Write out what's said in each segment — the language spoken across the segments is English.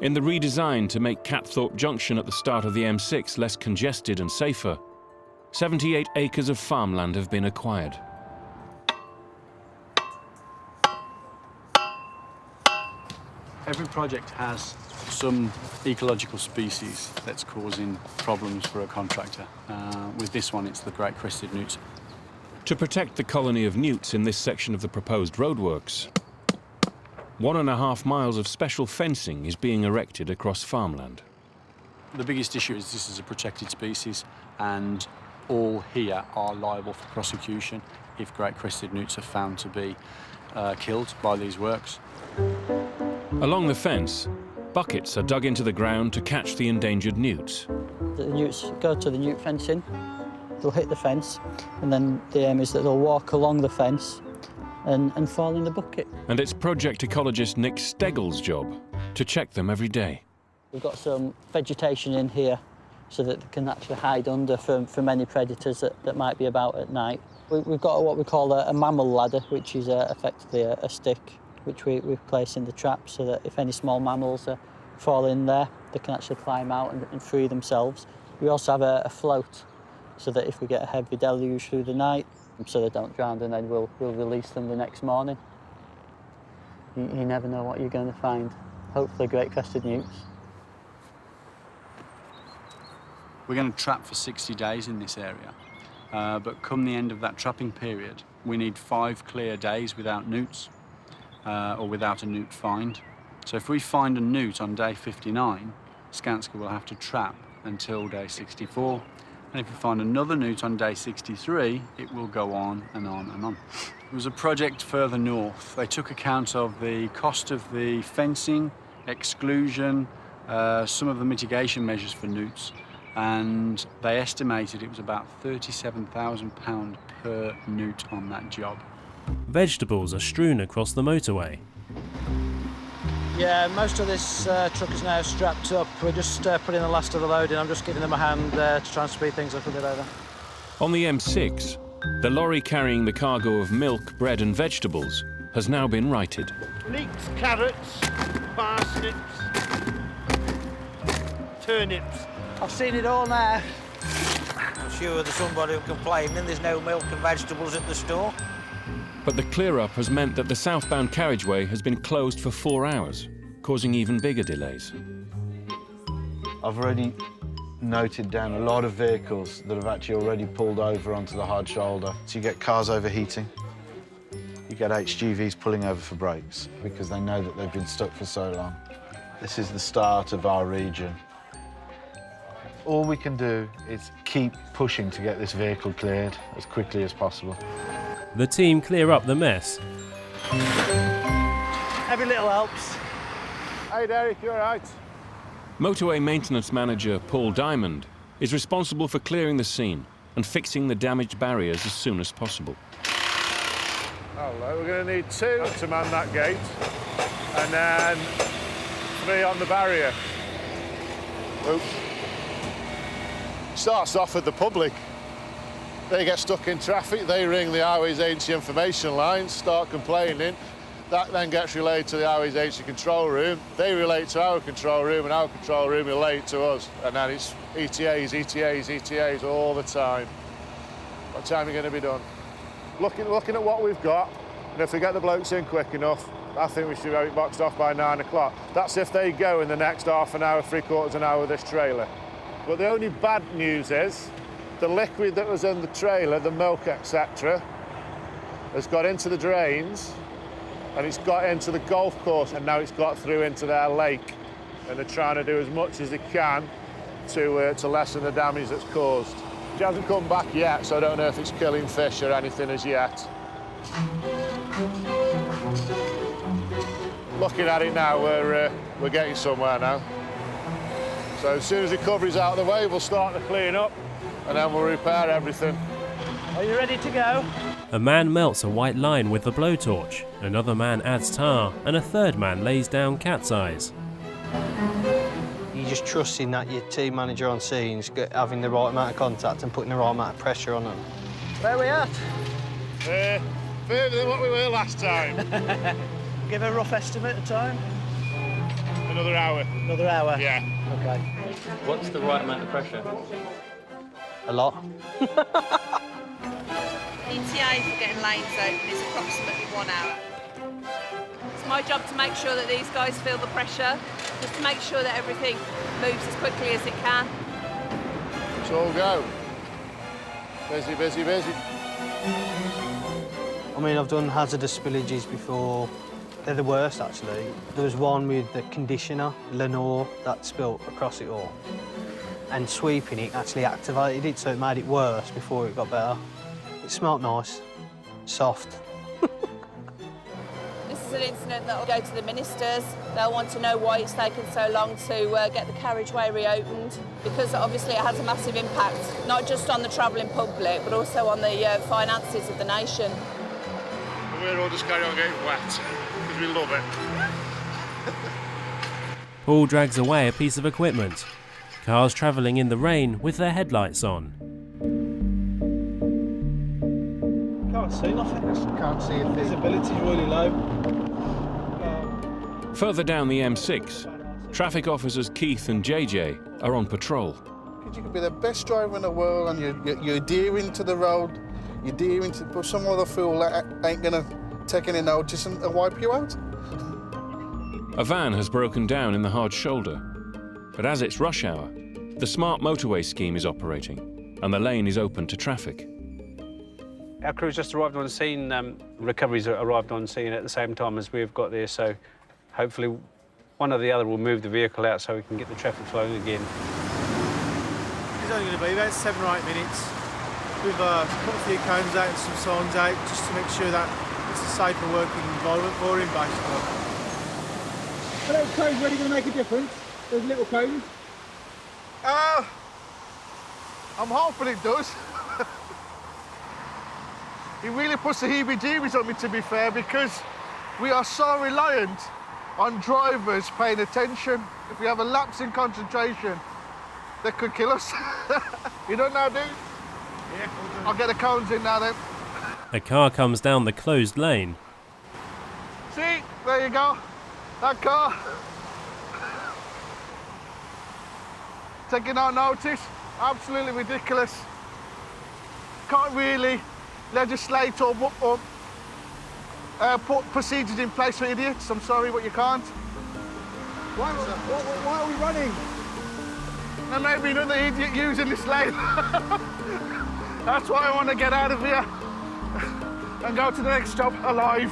In the redesign to make Catthorpe Junction at the start of the M6 less congested and safer, 78 acres of farmland have been acquired. Every project has some ecological species that's causing problems for a contractor. With this one, it's the great crested newts. To protect the colony of newts in this section of the proposed roadworks, 1.5 miles of special fencing is being erected across farmland. The biggest issue is this is a protected species, and all here are liable for prosecution if great crested newts are found to be killed by these works. Along the fence, buckets are dug into the ground to catch the endangered newts. The newts go to the newt fencing, they'll hit the fence, and then the aim is that they'll walk along the fence and fall in the bucket. And it's project ecologist Nick Steggle's job to check them every day. We've got some vegetation in here so that they can actually hide under from any predators that might be about at night. We've got what we call a mammal ladder, which is effectively a stick which we place in the trap so that if any small mammals fall in there, they can actually climb out and free themselves. We also have a float so that if we get a heavy deluge through the night, so they don't drown, and then we'll release them the next morning. You never know what you're going to find. Hopefully great crested newts. We're going to trap for 60 days in this area, but come the end of that trapping period, we need 5 clear days without newts. Or without a newt find. So if we find a newt on day 59, Skanska will have to trap until day 64. And if we find another newt on day 63, it will go on and on and on. There was a project further north. They took account of the cost of the fencing, exclusion, some of the mitigation measures for newts, and they estimated it was about £37,000 per newt on that job. Vegetables are strewn across the motorway. Yeah, most of this truck is now strapped up. We're just putting the last of the load in. I'm just giving them a hand to try and speed things up a bit over. On the M6, the lorry carrying the cargo of milk, bread and vegetables has now been righted. Leeks, carrots, parsnips, turnips. I've seen it all now. I'm sure there's somebody who complaining there's no milk and vegetables at the store. But the clear-up has meant that the southbound carriageway has been closed for 4 hours, causing even bigger delays. I've already noted down a lot of vehicles that have actually already pulled over onto the hard shoulder. So you get cars overheating, you get HGVs pulling over for brakes because they know that they've been stuck for so long. This is the start of our region. All we can do is keep pushing to get this vehicle cleared as quickly as possible. The team clear up the mess. Every little helps. Hey Derek, you all right? Motorway maintenance manager Paul Diamond is responsible for clearing the scene and fixing the damaged barriers as soon as possible. Hello, we're going to need 2 to man that gate, and then 3 on the barrier. Oops. Starts off with the public. They get stuck in traffic, they ring the Highways Agency information lines, start complaining. That then gets relayed to the Highways Agency control room. They relate to our control room, and our control room relate to us. And then it's ETAs, ETAs, ETAs all the time. What time are you going to be done? Looking at what we've got, and if we get the blokes in quick enough, I think we should have it boxed off by 9 o'clock. That's if they go in the next half an hour, 3/4 an hour with this trailer. But the only bad news is, the liquid that was in the trailer, the milk, etc., has got into the drains, and it's got into the golf course, and now it's got through into their lake. And they're trying to do as much as they can to lessen the damage that's caused. She hasn't come back yet, so I don't know if it's killing fish or anything as yet. Looking at it now, we're getting somewhere now. So as soon as the recovery's out of the way, we'll start the clean up, and then we'll repair everything. Are you ready to go? A man melts a white line with the blowtorch, another man adds tar, and a third man lays down cat's eyes. You're just trusting that your team manager on scene is having the right amount of contact and putting the right amount of pressure on them. Where are we at? Further than what we were last time. Give a rough estimate of time. Another hour. Another hour? Yeah. Okay. What's the right amount of pressure? A lot. The ETA for getting lanes open is approximately 1 hour. It's my job to make sure that these guys feel the pressure, just to make sure that everything moves as quickly as it can. Let's all go. Busy, busy, busy. I mean, I've done hazardous spillages before. They're the worst, actually. There was one with the conditioner, Lenore, that spilt across it all. And sweeping it actually activated it, so it made it worse before it got better. It smelt nice, soft. This is an incident that will go to the ministers. They'll want to know why it's taken so long to get the carriageway reopened, because obviously it has a massive impact, not just on the travelling public, but also on the finances of the nation. We'll all just carry on getting wet, because we love it. Paul drags away a piece of equipment. Cars travelling in the rain with their headlights on. Can't see nothing. Can't see a thing. Visibility's really low. Further down the M6, traffic officers Keith and JJ are on patrol. You could be the best driver in the world and you're adhering to the road, you're adhering to, but some other fool that ain't gonna take any notice and wipe you out. A van has broken down in the hard shoulder, but as it's rush hour, the smart motorway scheme is operating and the lane is open to traffic. Our crew's just arrived on scene. Recovery's arrived on scene at the same time as we've got there, so hopefully one or the other will move the vehicle out so we can get the traffic flowing again. It's only going to be about 7 or 8 minutes. We've put a few cones out and some signs out just to make sure that it's a safer working environment for him, basically. Are those cones really going to make a difference? Those little cones? I'm hoping it does. It really puts the heebie-jeebies on me, to be fair, because we are so reliant on drivers paying attention. If we have a lapse in concentration, they could kill us. You don't know, dude? Yeah, I'll get the cones in now, then. A car comes down the closed lane. See, there you go. That car. Taking no notice. Absolutely ridiculous. Can't really legislate or put procedures in place for idiots. I'm sorry, but you can't. Why are we running? There may be another idiot using this lane. That's why I want to get out of here and go to the next job alive.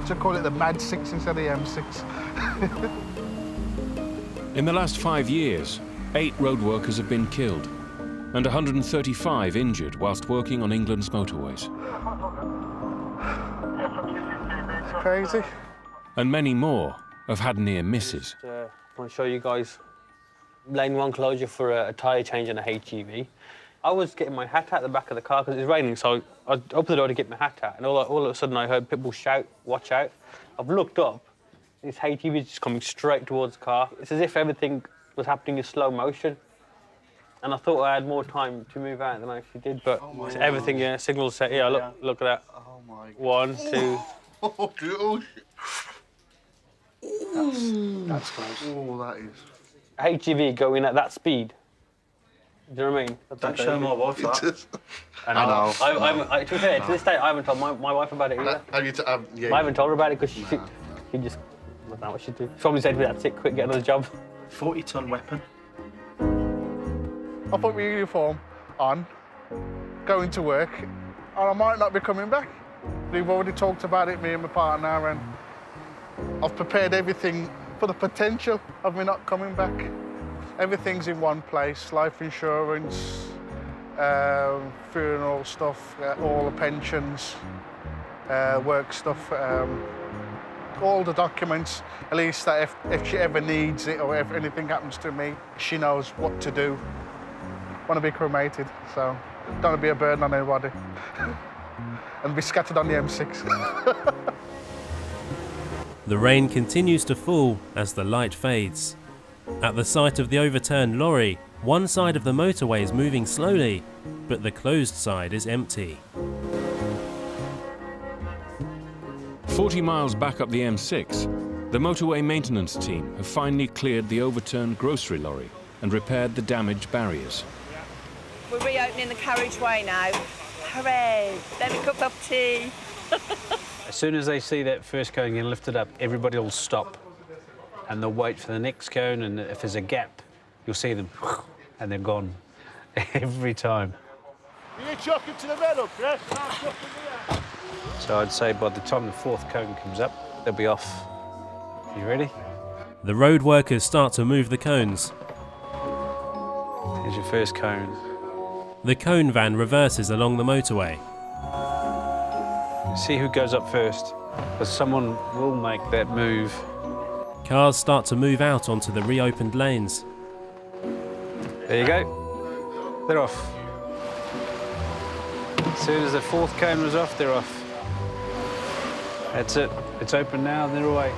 To call it the Mad 6 instead of the M6. In the last 5 years, 8 road workers have been killed and 135 injured whilst working on England's motorways. It's crazy. And many more have had near misses. I want to show you guys lane 1 closure for a tyre change and a HGV. I was getting my hat out the back of the car because it was raining, so I opened the door to get my hat out, and all of a sudden I heard people shout, "Watch out." I've looked up, this HGV is just coming straight towards the car. It's as if everything was happening in slow motion. And I thought I had more time to move out than I actually did, but everything, yeah, signals set. Yeah, look at that. Oh my God. 1, 2. Oh, dude. That's close. Oh, that is. HGV going at that speed. Do you know what I mean? Don't show my wife that. I know. To be fair, to this day, I haven't told my wife about it either. Yeah. I haven't told her about it because she just, I don't know what she'd do. She probably said to me, "That's it, quick, get another job." 40-ton weapon. I put my uniform on, going to work, and I might not be coming back. We've already talked about it, me and my partner, and I've prepared everything for the potential of me not coming back. Everything's in one place, life insurance, funeral stuff, all the pensions, work stuff, all the documents, at least that if she ever needs it or if anything happens to me, she knows what to do. I want to be cremated, so don't want to be a burden on anybody. And be scattered on the M6. The rain continues to fall as the light fades. At the sight of the overturned lorry, one side of the motorway is moving slowly, but the closed side is empty. 40 miles back up the M6, the motorway maintenance team have finally cleared the overturned grocery lorry and repaired the damaged barriers. We're reopening the carriageway now. Hooray! Let me cup of tea. As soon as they see that first cone getting lifted up, everybody will stop and they'll wait for the next cone, and if there's a gap, you'll see them and they're gone every time. You chucking to the middle, Chris? So I'd say by the time the fourth cone comes up, they'll be off. You ready? The road workers start to move the cones. Here's your first cone. The cone van reverses along the motorway. See who goes up first, because someone will make that move. Cars start to move out onto the reopened lanes. There you go. They're off. As soon as the fourth cone was off, they're off. That's it. It's open now, and they're away.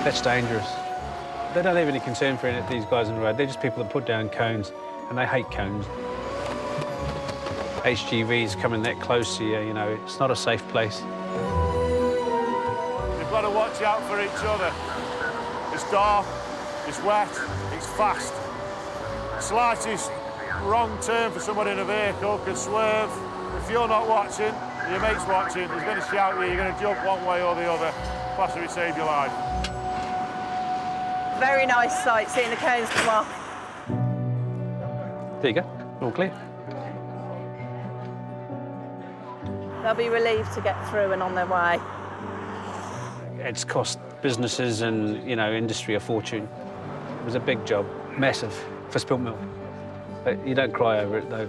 That's dangerous. They don't have any concern for any of these guys on the road. They're just people that put down cones, and they hate cones. HGVs coming that close to you, you know, it's not a safe place. You've got to watch out for each other. It's dark, it's wet, it's fast. Slightest wrong turn for someone in a vehicle could swerve. If you're not watching, your mate's watching, he's going to shout at you, you're going to jump one way or the other, possibly save your life. Very nice sight, seeing the cones come off. There you go, all clear. They'll be relieved to get through and on their way. It's cost businesses and, you know, industry a fortune. It was a big job, massive, for spilt milk. But you don't cry over it, though,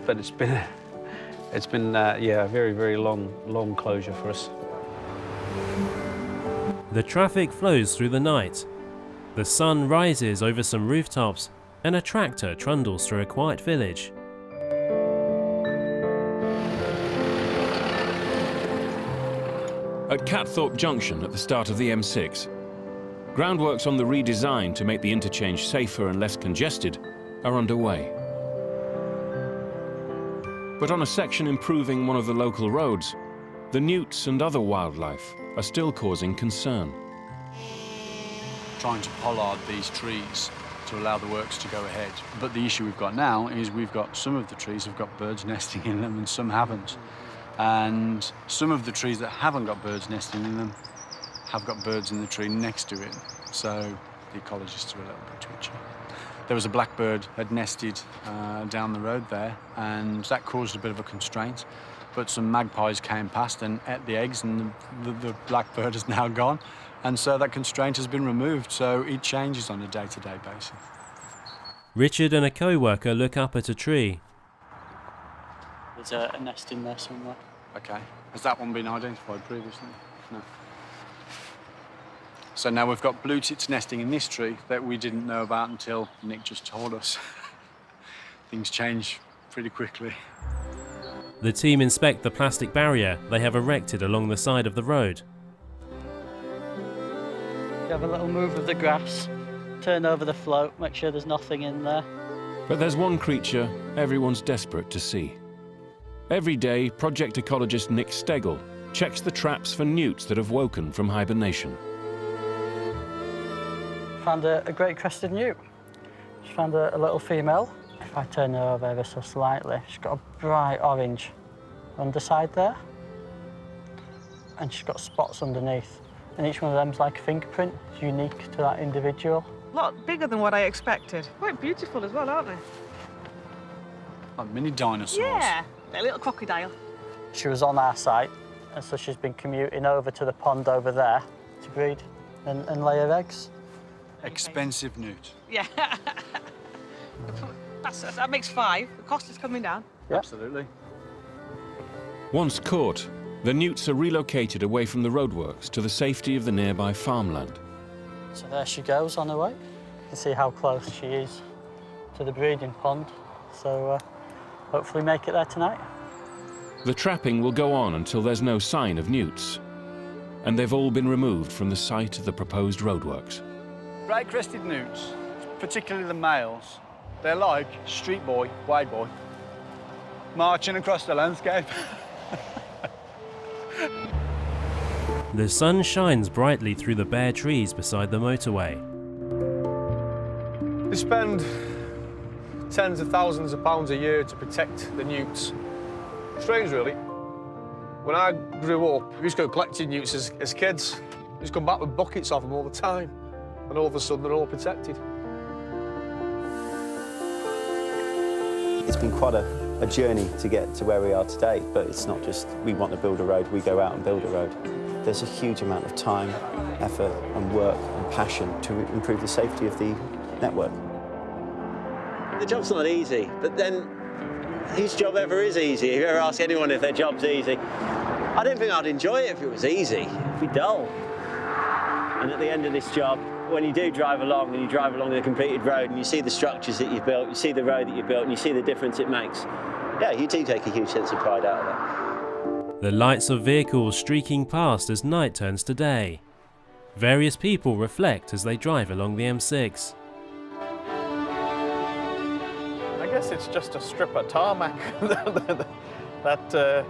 but it's been yeah, a very, very long closure for us. The traffic flows through the night. The sun rises over some rooftops and a tractor trundles through a quiet village. At Catthorpe Junction at the start of the M6, groundworks on the redesign to make the interchange safer and less congested are underway. But on a section improving one of the local roads, the newts and other wildlife are still causing concern. Trying to pollard these trees to allow the works to go ahead. But the issue we've got now is we've got some of the trees have got birds nesting in them and some haven't. And some of the trees that haven't got birds nesting in them have got birds in the tree next to it. So the ecologists are a little bit twitchy. There was a blackbird had nested down the road there, and that caused a bit of a constraint. But some magpies came past and ate the eggs, and the blackbird is now gone. And so that constraint has been removed, so it changes on a day-to-day basis. Richard and a co-worker look up at a tree. There's a nest in there somewhere. Okay. Has that one been identified previously? No. So now we've got blue tits nesting in this tree that we didn't know about until Nick just told us. Things change pretty quickly. The team inspect the plastic barrier they have erected along the side of the road. You have a little move of the grass, turn over the float, make sure there's nothing in there. But there's one creature everyone's desperate to see. Every day, project ecologist Nick Stegel checks the traps for newts that have woken from hibernation. Found a great crested newt. Just found a little female. If I turn her over ever so slightly, she's got a bright orange underside there. And she's got spots underneath. And each one of them's like a fingerprint. It's unique to that individual. A lot bigger than what I expected. Quite beautiful as well, aren't they? Like mini dinosaurs. Yeah, a little crocodile. She was on our site, and so she's been commuting over to the pond over there to breed and lay her eggs. Expensive newt. Yeah. That makes 5. The cost is coming down. Yep. Absolutely. Once caught, the newts are relocated away from the roadworks to the safety of the nearby farmland. So there she goes on her way. You can see how close she is to the breeding pond. So hopefully make it there tonight. The trapping will go on until there's no sign of newts, and they've all been removed from the site of the proposed roadworks. Bright-crested newts, particularly the males, they're like street boy, wide boy, marching across the landscape. The sun shines brightly through the bare trees beside the motorway. They spend tens of thousands of pounds a year to protect the newts. Strange, really. When I grew up, we used to go collecting newts as kids. We used to come back with buckets of them all the time, and all of a sudden they're all protected. It's been quite a journey to get to where we are today, but it's not just we want to build a road, we go out and build a road. There's a huge amount of time, effort and work and passion to improve the safety of the network. The job's not easy, but then whose job ever is easy? If you ever ask anyone if their job's easy, I don't think I'd enjoy it if it was easy. It'd be dull. And at the end of this job, when you do drive along and you drive along a completed road and you see the structures that you've built, you see the road that you've built and you see the difference it makes, yeah, you do take a huge sense of pride out of that. The lights of vehicles streaking past as night turns to day. Various people reflect as they drive along the M6. I guess it's just a strip of tarmac that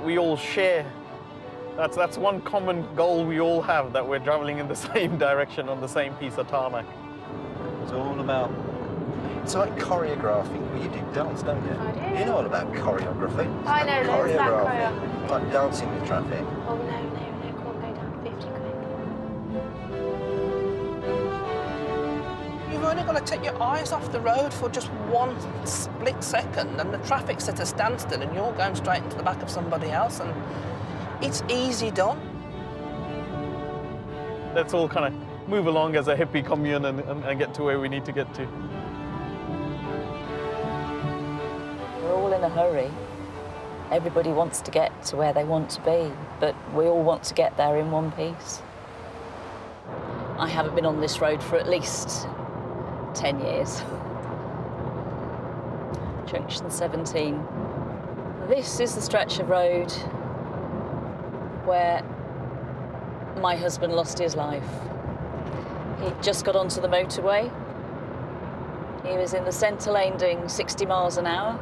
we all share. That's one common goal we all have, that we're traveling in the same direction on the same piece of tarmac. It's all about... It's like choreography. Well, you do dance, don't you? I do. You know all about choreography. I know loads about choreography. Like dancing with traffic. Oh, no, go on, go down 50 quick. You've only got to take your eyes off the road for just one split second and the traffic's at a standstill and you're going straight into the back of somebody else, and it's easy done. Let's all kind of move along as a hippie commune and get to where we need to get to. We're all in a hurry. Everybody wants to get to where they want to be, but we all want to get there in one piece. I haven't been on this road for at least 10 years. Junction 17. This is the stretch of road where my husband lost his life. He just got onto the motorway. He was in the centre lane doing 60 miles an hour.